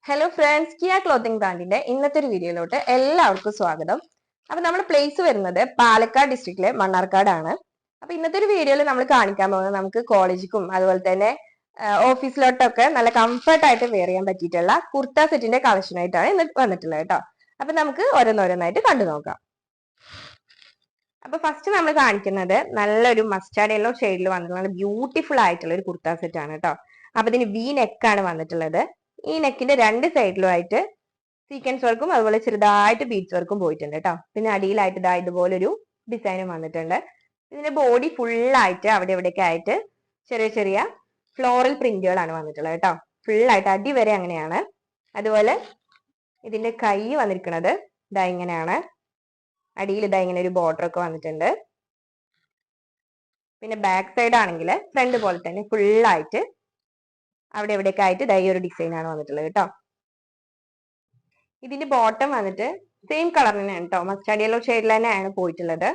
Hello friends, Kia clothing ബ്രാൻഡിന്റെ ഇന്നത്തെ ഒരു വീഡിയോയിലോട്ട് എല്ലാവർക്കും സ്വാഗതം. അപ്പൊ നമ്മൾ പ്ലേസ് വരുന്നത് പാലക്കാട് ഡിസ്ട്രിക്റ്റിലെ മണ്ണാർക്കാടാണ്. അപ്പൊ ഇന്നത്തെ ഒരു വീഡിയോയിൽ നമ്മൾ കാണിക്കാൻ പോകുന്നത് നമുക്ക് കോളേജിലും അതുപോലെ തന്നെ ഓഫീസിലോട്ടൊക്കെ നല്ല കംഫർട്ട് ആയിട്ട് വെയർ ചെയ്യാൻ പറ്റിയിട്ടുള്ള കുർത്ത സെറ്റിന്റെ കളക്ഷൻ ആയിട്ടാണ് ഇന്ന് വന്നിട്ടുള്ളത് കേട്ടോ. അപ്പൊ നമുക്ക് ഓരോന്നോരോന്നായിട്ട് കണ്ടു നോക്കാം. അപ്പൊ ഫസ്റ്റ് നമ്മൾ കാണിക്കുന്നത് നല്ലൊരു മസ്റ്റാർഡ് യെല്ലോ ഷെയ്ഡിൽ വന്നിട്ടുള്ള ബ്യൂട്ടിഫുൾ ആയിട്ടുള്ള ഒരു കുർത്ത സെറ്റ് ആണ് കേട്ടോ. അപ്പൊ ഇതിന് വി നെക്കാണ് വന്നിട്ടുള്ളത്. ഈ നെക്കിന്റെ രണ്ട് സൈഡിലുമായിട്ട് സീക്വൻസ് വർക്കും അതുപോലെ ചെറുതായിട്ട് ബീഡ്സ് വർക്കും പോയിട്ടുണ്ട് കേട്ടോ. പിന്നെ അടിയിലായിട്ട് ഇതാ ഇതുപോലൊരു ഡിസൈനും വന്നിട്ടുണ്ട്. ഇതിന്റെ ബോഡി ഫുള്ളായിട്ട് അവിടെ ഇവിടെയൊക്കെ ആയിട്ട് ചെറിയ ചെറിയ ഫ്ലോറൽ പ്രിന്റുകളാണ് വന്നിട്ടുള്ളത് കേട്ടോ. ഫുള്ളായിട്ട് അടി വരെ അങ്ങനെയാണ്. അതുപോലെ ഇതിന്റെ കൈ വന്നിരിക്കുന്നത് ഇതാ ഇങ്ങനെയാണ്. അടിയിൽ ഇതാ ഇങ്ങനെ ഒരു ബോർഡർ ഒക്കെ വന്നിട്ടുണ്ട്. പിന്നെ ബാക്ക് സൈഡ് ആണെങ്കിൽ ഫ്രണ്ട് പോലെ തന്നെ ഫുള്ളായിട്ട് അവിടെ എവിടെയൊക്കെ ആയിട്ട് ഇതാ ഈ ഒരു ഡിസൈൻ ആണ് വന്നിട്ടുള്ളത് കേട്ടോ. ഇതിന്റെ ബോട്ടം വന്നിട്ട് സെയിം കളർ തന്നെയാണ് കേട്ടോ. മസ്റ്റാർഡ് യെല്ലോ ഷെയ്ഡിൽ തന്നെയാണ് പോയിട്ടുള്ളത്.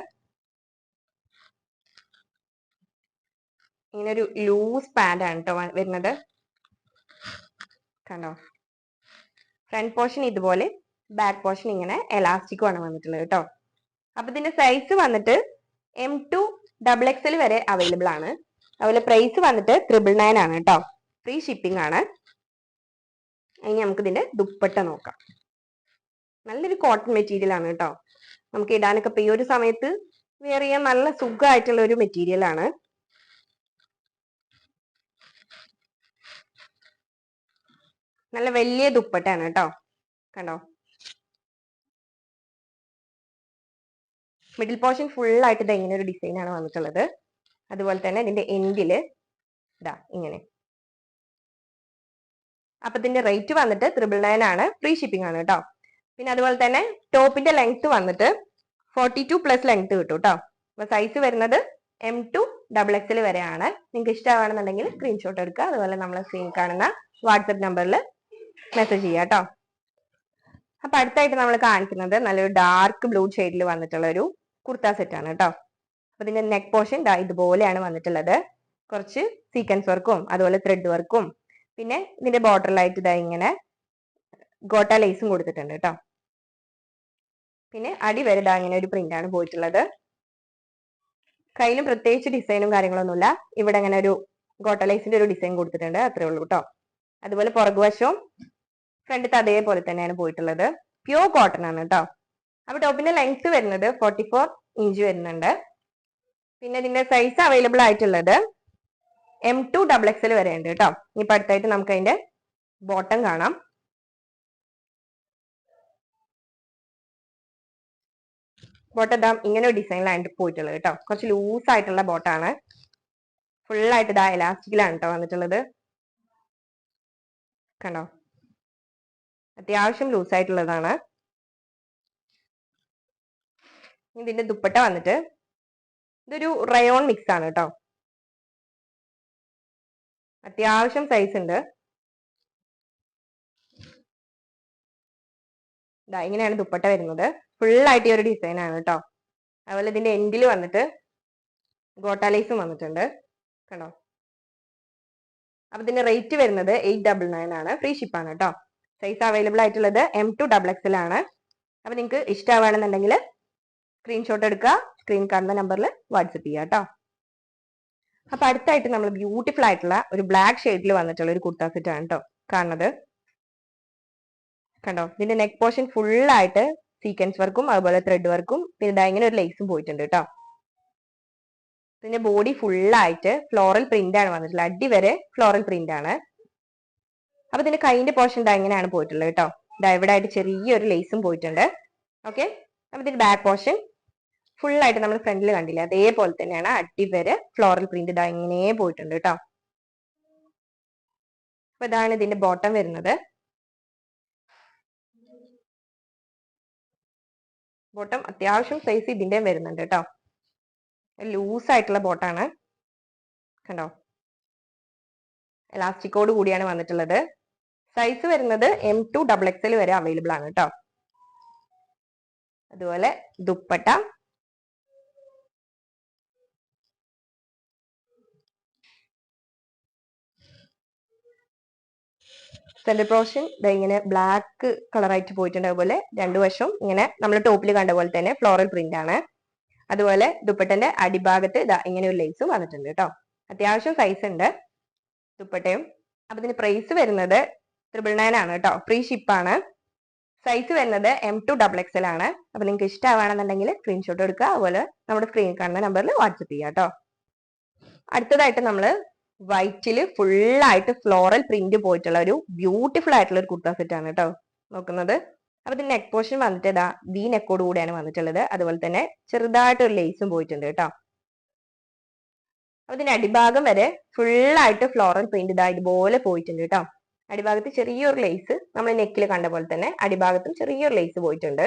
ഇങ്ങനെ ഒരു ലൂസ് പാന്റ് ആണ് കേട്ടോ വരുന്നത്. കണ്ടോ, ഫ്രണ്ട് പോർഷൻ ഇതുപോലെ, ബാക്ക് പോർഷൻ ഇങ്ങനെ എലാസ്റ്റിക്കും ആണ് വന്നിട്ടുള്ളത് കേട്ടോ. അപ്പൊ ഇതിന്റെ സൈസ് വന്നിട്ട് M2 XXL വരെ അവൈലബിൾ ആണ്. അതുപോലെ പ്രൈസ് വന്നിട്ട് 999 ആണ് കേട്ടോ. ഫ്രീ ഷിപ്പിംഗ് ആണ്. ഇനി നമുക്ക് ഇതിന്റെ ദുപ്പട്ട നോക്കാം. നല്ലൊരു കോട്ടൺ മെറ്റീരിയൽ ആണ് കേട്ടോ. നമുക്ക് ഇടാനൊക്കെ ഇപ്പൊ ഈ ഒരു സമയത്ത് വെയർ ചെയ്യാൻ നല്ല സുഖമായിട്ടുള്ള ഒരു മെറ്റീരിയൽ ആണ്. നല്ല വലിയ ദുപ്പട്ടയാണ് കേട്ടോ. കണ്ടോ, മിഡിൽ പോർഷൻ ഫുൾ ആയിട്ട് ഇത് ഇങ്ങനെ ഒരു ഡിസൈൻ ആണ് വന്നിട്ടുള്ളത്. അതുപോലെ തന്നെ ഇതിന്റെ എൻഡില് ഇതാ ഇങ്ങനെ. അപ്പൊ ഇതിന്റെ റേറ്റ് വന്നിട്ട് 999 ആണ്. ഫ്രീ ഷിപ്പിംഗ് ആണ് കേട്ടോ. പിന്നെ അതുപോലെ തന്നെ ടോപ്പിന്റെ ലെങ്ത് വന്നിട്ട് 42+ ലെങ്ത് കിട്ടും കേട്ടോ. അപ്പൊ സൈസ് വരുന്നത് M2 XXL വരെയാണ്. നിങ്ങൾക്ക് ഇഷ്ടമാണെന്നുണ്ടെങ്കിൽ സ്ക്രീൻഷോട്ട് എടുക്കുക. അതുപോലെ നമ്മളെ സ്ക്രീൻ കാണുന്ന വാട്സപ്പ് നമ്പറിൽ മെസ്സേജ് ചെയ്യുക കേട്ടോ. അപ്പൊ അടുത്തായിട്ട് നമ്മൾ കാണിക്കുന്നത് നല്ലൊരു ഡാർക്ക് ബ്ലൂ ഷെയ്ഡിൽ വന്നിട്ടുള്ള ഒരു കുർത്ത സെറ്റ് ആണ് കേട്ടോ. അപ്പൊ ഇതിന്റെ നെക്ക് പോർഷൻ ഇതുപോലെയാണ് വന്നിട്ടുള്ളത്. കുറച്ച് സീക്വൻസ് വർക്കും അതുപോലെ ത്രെഡ് വർക്കും പിന്നെ ഇതിന്റെ ബോർഡറിലായിട്ട് ഇതാ ഇങ്ങനെ ഗോട്ട ലേസും കൊടുത്തിട്ടുണ്ട് കേട്ടോ. പിന്നെ അടി വരെ ഇതാ ഇങ്ങനെ ഒരു പ്രിന്റ് ആണ് പോയിട്ടുള്ളത്. കയ്യിലും പ്രത്യേകിച്ച് ഡിസൈനും കാര്യങ്ങളൊന്നുമില്ല. ഇവിടെ അങ്ങനെ ഒരു ഗോട്ട ലേസിന്റെ ഒരു ഡിസൈൻ കൊടുത്തിട്ടുണ്ട്, അത്രേ ഉള്ളൂ കേട്ടോ. അതുപോലെ പുറകുവശവും ഫ്രണ്ടത്തെ അതേപോലെ തന്നെയാണ് പോയിട്ടുള്ളത്. പ്യൂർ കോട്ടൺ ആണ് കേട്ടോ. അപ്പൊ ടോപ്പിന്റെ ലെങ്ത് വരുന്നത് 44 ഇഞ്ച് വരുന്നുണ്ട്. പിന്നെ ഇതിന്റെ സൈസ് അവൈലബിൾ ആയിട്ടുള്ളത് M2 XXL വരെ ഉണ്ട് കേട്ടോ. ഇനിയിപ്പോ അടുത്തായിട്ട് നമുക്ക് അതിന്റെ ബോട്ടം കാണാം. ബോട്ടം ദാം ഇങ്ങനെ ഒരു ഡിസൈനിലാണ് പോയിട്ടുള്ളത് കേട്ടോ. കുറച്ച് ലൂസ് ആയിട്ടുള്ള ബോട്ടാണ്. ഫുൾ ആയിട്ട് ഇതാ എലാസ്റ്റിക്കിലാണ് കേട്ടോ വന്നിട്ടുള്ളത്. കണ്ടോ, അത്യാവശ്യം ലൂസ് ആയിട്ടുള്ളതാണ്. ഇതിന്റെ ദുപ്പട്ട വന്നിട്ട് ഇതൊരു റയോൺ മിക്സ് ആണ് കേട്ടോ. അത്യാവശ്യം സൈസ് ഉണ്ട്. ഇതാ ഇങ്ങനെയാണ് ദുപ്പട്ട വരുന്നത്. ഫുൾ ആയിട്ട് ഈ ഒരു ഡിസൈൻ ആണ് കേട്ടോ. അതുപോലെ ഇതിന്റെ എൻഡിൽ വന്നിട്ട് ഗോട്ടാലൈസും വന്നിട്ടുണ്ട്. കണ്ടോ, അപ്പൊ ഇതിന്റെ റേറ്റ് വരുന്നത് 899 ആണ്. ഫ്രീ ഷിപ്പാണ് കേട്ടോ. സൈസ് അവൈലബിൾ ആയിട്ടുള്ളത് M2 XXL ആണ്. അപ്പൊ നിങ്ങൾക്ക് ഇഷ്ടമാണെന്നുണ്ടെങ്കിൽ സ്ക്രീൻഷോട്ട് എടുക്കുക, സ്ക്രീൻ കാണുന്ന നമ്പറിൽ വാട്സപ്പ് ചെയ്യുക കേട്ടോ. അപ്പൊ അടുത്തായിട്ട് നമ്മൾ ബ്യൂട്ടിഫുൾ ആയിട്ടുള്ള ഒരു ബ്ലാക്ക് ഷെയ്ഡിൽ വന്നിട്ടുള്ള ഒരു കുർത്ത സെറ്റ് ആണ് കേട്ടോ കാണുന്നത്. കണ്ടോ, ഇതിന്റെ നെക്ക് പോർഷൻ ഫുൾ ആയിട്ട് സീക്വൻസ് വർക്കും അതുപോലെ ത്രെഡ് വർക്കും പിന്നെ ഇങ്ങനെ ഒരു ലേസും പോയിട്ടുണ്ട് കേട്ടോ. ഇതിന്റെ ബോഡി ഫുൾ ആയിട്ട് ഫ്ലോറൽ പ്രിന്റ് ആണ് വന്നിട്ടുള്ളത്. അടി വരെ ഫ്ലോറൽ പ്രിന്റ് ആണ്. അപ്പൊ ഇതിന്റെ കൈന്റെ പോർഷൻ ഇങ്ങനെയാണ് പോയിട്ടുള്ളത് കേട്ടോ. ഇവിടെ ആയിട്ട് ചെറിയൊരു ലേസും പോയിട്ടുണ്ട്. ഓക്കെ, അപ്പൊ ഇതിന്റെ ബാക്ക് പോർഷൻ ഫുൾ ആയിട്ട് നമ്മൾ ഫ്രണ്ടിൽ കണ്ടില്ലേ, അതേപോലെ തന്നെയാണ് അടി വരെ ഫ്ലോറൽ പ്രിന്റ് ഇങ്ങനെ പോയിട്ടുണ്ട് കേട്ടോ. അപ്പൊ ഇതാണ് ഇതിന്റെ ബോട്ടം വരുന്നത്. ബോട്ടം അത്യാവശ്യം സൈസ് ഇതിന്റെ വരുന്നുണ്ട് കേട്ടോ. ലൂസ് ആയിട്ടുള്ള ബോട്ടാണ്. കണ്ടോ, എലാസ്റ്റിക്കോട് കൂടിയാണ് വന്നിട്ടുള്ളത്. സൈസ് വരുന്നത് M2 XXL വരെ അവൈലബിൾ ആണ് കേട്ടോ. അതുപോലെ ദുപ്പട്ട സെന്റർ പോർഷൻ ഇങ്ങനെ ബ്ലാക്ക് കളറായിട്ട് പോയിട്ടുണ്ട്. അതുപോലെ രണ്ടു വശവും ഇങ്ങനെ നമ്മൾ ടോപ്പിൽ കണ്ട പോലെ തന്നെ ഫ്ലോറൽ പ്രിന്റ് ആണ്. അതുപോലെ ദുപ്പട്ടന്റെ അടിഭാഗത്ത് ഇതാ ഇങ്ങനെ ഒരു ലേസും വന്നിട്ടുണ്ട് കേട്ടോ. അത്യാവശ്യം സൈസ് ഉണ്ട് ദുപ്പട്ടയും. അപ്പൊ ഇതിന് പ്രൈസ് വരുന്നത് 999 ആണ് കേട്ടോ. ഫ്രീ ഷിപ്പാണ്. സൈസ് വരുന്നത് M2XXL ആണ്. അപ്പൊ നിങ്ങൾക്ക് ഇഷ്ടമാണെന്നുണ്ടെങ്കിൽ സ്ക്രീൻഷോട്ട് എടുക്കുക. അതുപോലെ നമ്മുടെ സ്ക്രീനിൽ കാണുന്ന നമ്പറിൽ വാട്സപ്പ് ചെയ്യാം കേട്ടോ. അടുത്തതായിട്ട് നമ്മള് വൈറ്റില് ഫുള്ളായിട്ട് ഫ്ലോറൽ പ്രിന്റ് പോയിട്ടുള്ള ഒരു ബ്യൂട്ടിഫുൾ ആയിട്ടുള്ള ഒരു കുർത്ത സെറ്റ് ആണ് കേട്ടോ നോക്കുന്നത്. അപ്പൊ ഇതിന്റെ നെക്ക് പോർഷൻ വന്നിട്ട് ഇതാ വി നെക്കോട് കൂടിയാണ് വന്നിട്ടുള്ളത്. അതുപോലെ തന്നെ ചെറുതായിട്ട് ഒരു ലേസും പോയിട്ടുണ്ട് കേട്ടോ. അപ്പൊ ഇതിന്റെ അടിഭാഗം വരെ ഫുള്ളായിട്ട് ഫ്ലോറൽ പ്രിന്റ് ഇതാ ഇതുപോലെ പോയിട്ടുണ്ട് കേട്ടോ. അടിഭാഗത്ത് ചെറിയൊരു ലേസ് നമ്മൾ നെക്കിൽ കണ്ട പോലെ തന്നെ അടിഭാഗത്തും ചെറിയൊരു ലേസ് പോയിട്ടുണ്ട്.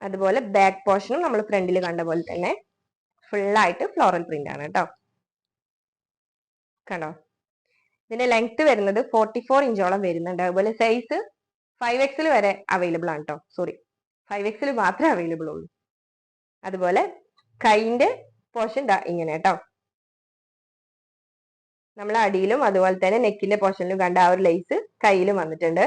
അതുപോലെ ബാക്ക് പോർഷനും നമ്മൾ ഫ്രണ്ടിൽ കണ്ട പോലെ തന്നെ ഫുള്ളായിട്ട് ഫ്ലോറൽ പ്രിന്റ് ആണ് കേട്ടോ. കണ്ടോ? ഇതിന്റെ ലെങ്ത് വരുന്നത് 44 ഇഞ്ചോളം വരുന്നുണ്ട്. അതുപോലെ സൈസ് 5XL വരെ അവൈലബിൾ ആണ് കേട്ടോ. സോറി, 5XL മാത്രമേ അവൈലബിൾ ഉള്ളൂ. അതുപോലെ കൈന്റെ പോർഷൻ ഇങ്ങനെ കേട്ടോ. നമ്മൾ അടിയിലും അതുപോലെ തന്നെ നെക്കിന്റെ പോർഷനിലും കണ്ട ആ ഒരു ലേസ് കയ്യിലും വന്നിട്ടുണ്ട്.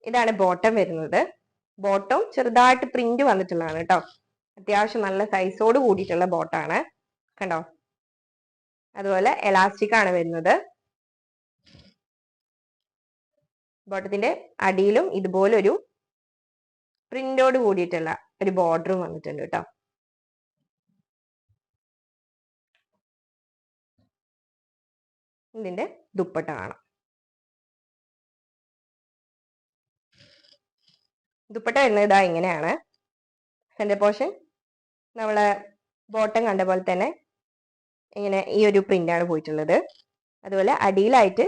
ഇതാണ് ബോട്ടം വരുന്നത്. ബോട്ടം ചെറുതായിട്ട് പ്രിന്റ് വന്നിട്ടുള്ളതാണ് കേട്ടോ. അത്യാവശ്യം നല്ല സൈസോട് കൂടിയിട്ടുള്ള ബോട്ടാണ്. കണ്ടോ? അതുപോലെ എലാസ്റ്റിക് ആണ് വരുന്നത്. ബോട്ടത്തിന്റെ അടിയിലും ഇതുപോലെ ഒരു പ്രിന്റോട് കൂടിയിട്ടുള്ള ഒരു ബോർഡറും വന്നിട്ടുണ്ട് കേട്ടോ. ഇതിന്റെ ദുപ്പട്ട കാണാം. ദുപ്പട്ട വരുന്നത് ഇതാ ഇങ്ങനെയാണ്. സെന്റർ പോർഷൻ നമ്മളെ ബോട്ടം കണ്ട പോലെ തന്നെ ഇങ്ങനെ ഈ ഒരു പ്രിന്റ് ആണ് പോയിട്ടുള്ളത്. അതുപോലെ അടിയിലായിട്ട്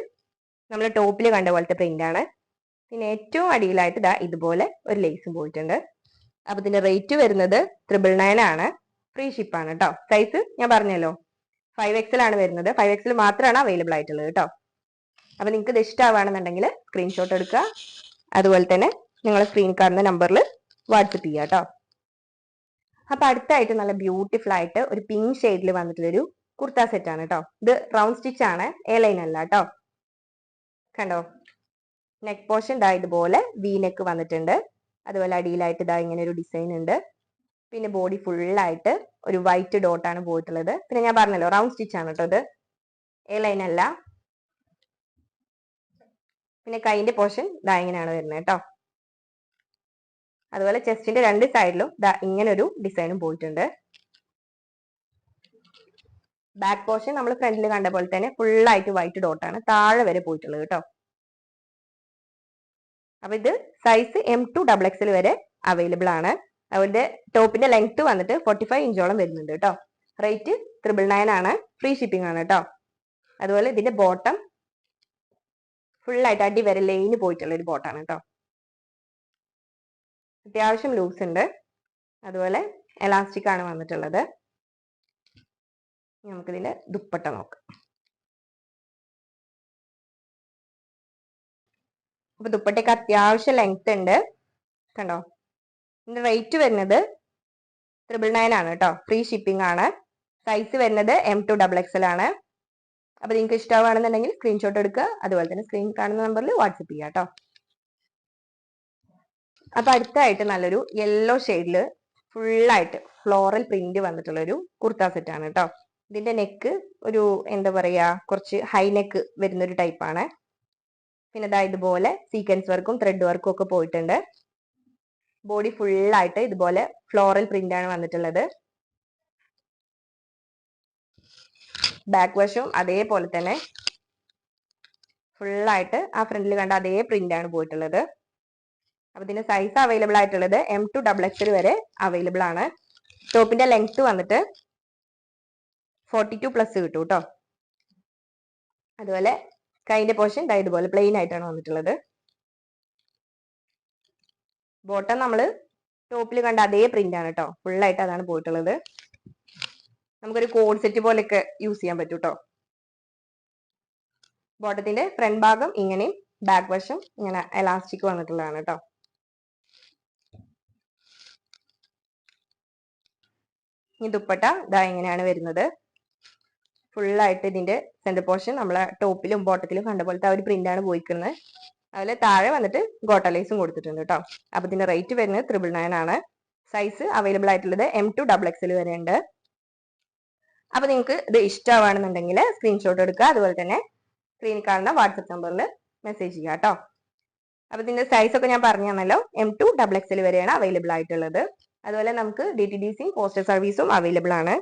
നമ്മൾ ടോപ്പിൽ കണ്ട പോലത്തെ പ്രിന്റ് ആണ്. പിന്നെ ഏറ്റവും അടിയിലായിട്ട് ഇതാ ഇതുപോലെ ഒരു ലേസും പോയിട്ടുണ്ട്. അപ്പൊ ഇതിന്റെ റേറ്റ് വരുന്നത് 999 ആണ്. ഫ്രീ ഷിപ്പാണ് കേട്ടോ. സൈസ് ഞാൻ പറഞ്ഞല്ലോ 5XL ആണ് വരുന്നത്. 5XL മാത്രമാണ് അവൈലബിൾ ആയിട്ടുള്ളത് കേട്ടോ. അപ്പൊ നിങ്ങൾക്ക് ഇത് ഇഷ്ടമാണെന്നുണ്ടെങ്കിൽ സ്ക്രീൻഷോട്ട് എടുക്കുക. അതുപോലെ തന്നെ നിങ്ങളെ സ്ക്രീൻ കാണുന്ന നമ്പറിൽ വാട്സപ്പ് ചെയ്യുക കേട്ടോ. അപ്പൊ അടുത്തായിട്ട് നല്ല ബ്യൂട്ടിഫുൾ ആയിട്ട് ഒരു പിങ്ക് ഷെയ്ഡിൽ വന്നിട്ടുള്ളൊരു കുർത്ത സെറ്റ് ആണ് കേട്ടോ. ഇത് റൗണ്ട് സ്റ്റിച്ച് ആണ്, എ ലൈൻ അല്ല കേട്ടോ. കണ്ടോ? നെക്ക് പോർഷൻ ഇതാ ഇതുപോലെ വി നെക്ക് വന്നിട്ടുണ്ട്. അതുപോലെ അടിയിലായിട്ട് ഇതാ ഇങ്ങനെ ഒരു ഡിസൈൻ ഉണ്ട്. പിന്നെ ബോഡി ഫുള്ളായിട്ട് ഒരു വൈറ്റ് ഡോട്ട് ആണ് പോയിട്ടുള്ളത്. പിന്നെ ഞാൻ പറഞ്ഞല്ലോ റൗണ്ട് സ്റ്റിച്ച് ആണ് കേട്ടോ. ഇത് എ ലൈൻ അല്ല. പിന്നെ കൈന്റെ പോർഷൻ ഇതാ ഇങ്ങനെയാണ് വരുന്നത് കേട്ടോ. അതുപോലെ ചെസ്റ്റിന്റെ രണ്ട് സൈഡിലും ഇങ്ങനെ ഒരു ഡിസൈനും പോയിട്ടുണ്ട്. ബാക്ക് പോർഷൻ നമ്മൾ ഫ്രണ്ടിൽ കണ്ട പോലെ തന്നെ ഫുള്ളായിട്ട് വൈറ്റ് ഡോട്ടാണ് താഴെ വരെ പോയിട്ടുള്ളത് കേട്ടോ. അപ്പൊ ഇത് സൈസ് M2XXL വരെ അവൈലബിൾ ആണ്. അതുപോലെ ടോപ്പിന്റെ ലെങ്ത് വന്നിട്ട് 45 ഇഞ്ചോളം വരുന്നുണ്ട് കേട്ടോ. റേറ്റ് 999 ആണ്. ഫ്രീ ഷിപ്പിംഗ് ആണ് കേട്ടോ. അതുപോലെ ഇതിന്റെ ബോട്ടം ഫുള്ളായിട്ട് അടി വരെ ലൈന് പോയിട്ടുള്ള ഒരു ബോട്ടാണ് കേട്ടോ. അത്യാവശ്യം ലൂസ് ഉണ്ട്. അതുപോലെ എലാസ്റ്റിക് ആണ് വന്നിട്ടുള്ളത്. നമുക്കിതിന്റെ ദുപ്പട്ട നോക്കാം. അപ്പൊ ദുപ്പട്ടയ്ക്ക് അത്യാവശ്യം ലെങ്ത് ഉണ്ട്. കണ്ടോ? ഇതിന്റെ റേറ്റ് വരുന്നത് 999 ആണ് കേട്ടോ. ഫ്രീ ഷിപ്പിംഗ് ആണ്. സൈസ് വരുന്നത് M2XXL ആണ്. അപ്പൊ നിങ്ങൾക്ക് ഇഷ്ടമാണെന്നുണ്ടെങ്കിൽ സ്ക്രീൻഷോട്ട് എടുക്കുക. അതുപോലെ തന്നെ സ്ക്രീൻ കാണുന്ന നമ്പറിൽ വാട്സപ്പ് ചെയ്യുക കേട്ടോ. അപ്പൊ അടുത്തായിട്ട് നല്ലൊരു യെല്ലോ ഷെയ്ഡില് ഫുള്ളായിട്ട് ഫ്ലോറൽ പ്രിന്റ് വന്നിട്ടുള്ള ഒരു കുർത്ത സെറ്റ് ആണ് കേട്ടോ. ഇതിന്റെ നെക്ക് ഒരു എന്താ പറയാ കുറച്ച് ഹൈ നെക്ക് വരുന്ന ഒരു ടൈപ്പാണ്. പിന്നെ ഇതാ ഇതുപോലെ സീക്വൻസ് വർക്കും ത്രെഡ് വർക്കും ഒക്കെ പോയിട്ടുണ്ട്. ബോഡി ഫുള്ളായിട്ട് ഇതുപോലെ ഫ്ലോറൽ പ്രിന്റ് ആണ് വന്നിട്ടുള്ളത്. ബാക്ക് വശവും അതേപോലെ തന്നെ ഫുള്ളായിട്ട് ആ ഫ്രണ്ടിൽ കണ്ട അതേ പ്രിന്റ് ആണ് പോയിട്ടുള്ളത്. അപ്പൊ ഇതിന്റെ സൈസ് അവൈലബിൾ ആയിട്ടുള്ളത് M2XXL വരെ അവൈലബിൾ ആണ്. ടോപ്പിന്റെ ലെങ്ത് വന്നിട്ട് 42+ കിട്ടും കേട്ടോ. അതുപോലെ കൈന്റെ പോർഷൻ ഇതുപോലെ പ്ലെയിൻ ആയിട്ടാണ് വന്നിട്ടുള്ളത്. ബോട്ടം നമ്മള് ടോപ്പിൽ കണ്ട അതേ പ്രിന്റ് ആണ് കേട്ടോ. ഫുള്ളായിട്ട് അതാണ് പോയിട്ടുള്ളത്. നമുക്കൊരു കോഡ് സെറ്റ് പോലെയൊക്കെ യൂസ് ചെയ്യാൻ പറ്റും കേട്ടോ. ബോട്ടത്തിന്റെ ഫ്രണ്ട് ഭാഗം ഇങ്ങനെയും ബാക്ക് വശം ഇങ്ങനെ എലാസ്റ്റിക് വന്നിട്ടുള്ളതാണ് കേട്ടോ. ഈ ദുപ്പട്ട ഇതാ ഇങ്ങനെയാണ് വരുന്നത്. ഫുള്ളായിട്ട് ഇതിന്റെ സെന്റർ പോർഷൻ നമ്മളെ ടോപ്പിലും ബോട്ടത്തിലും കണ്ട പോലത്തെ ആ ഒരു പ്രിന്റ് ആണ് പോയിക്കുന്നത്. അതിൽ താഴെ വന്നിട്ട് ഗോട്ടലൈസും കൊടുത്തിട്ടുണ്ട് കേട്ടോ. അപ്പൊ ഇതിന്റെ റേറ്റ് വരുന്നത് 999 ആണ്. സൈസ് അവൈലബിൾ ആയിട്ടുള്ളത് M2 XXL വരെ ഉണ്ട്. അപ്പൊ നിങ്ങൾക്ക് ഇത് ഇഷ്ടമാണെന്നുണ്ടെങ്കിൽ സ്ക്രീൻഷോട്ട് എടുക്കുക. അതുപോലെ തന്നെ സ്ക്രീനിൽ കാണുന്ന വാട്സപ്പ് നമ്പറിൽ മെസ്സേജ് ചെയ്യുക കേട്ടോ. അപ്പൊ ഇതിന്റെ സൈസ് ഒക്കെ ഞാൻ പറഞ്ഞു തന്നല്ലോ. M2 XXL വരെയാണ് അവൈലബിൾ ആയിട്ടുള്ളത്. അതുപോലെ നമുക്ക് DTDC പോസ്റ്റൽ സർവീസും അവൈലബിൾ ആണ്.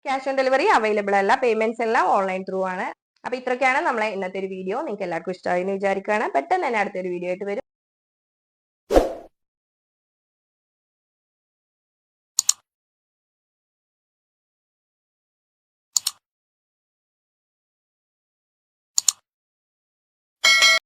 ക്യാഷ് ഓൺ ഡെലിവറി അവൈലബിൾ അല്ല. പേയ്മെന്റ്സ് എല്ലാം ഓൺലൈൻ ത്രൂ ആണ്. അപ്പൊ ഇത്രയൊക്കെയാണ് നമ്മളെ ഇന്നത്തെ ഒരു വീഡിയോ. നിങ്ങൾക്ക് എല്ലാവർക്കും ഇഷ്ടമായി എന്ന് വിചാരിക്കുകയാണ്. പെട്ടെന്ന് തന്നെ അടുത്തൊരു വീഡിയോ ആയിട്ട് വരും.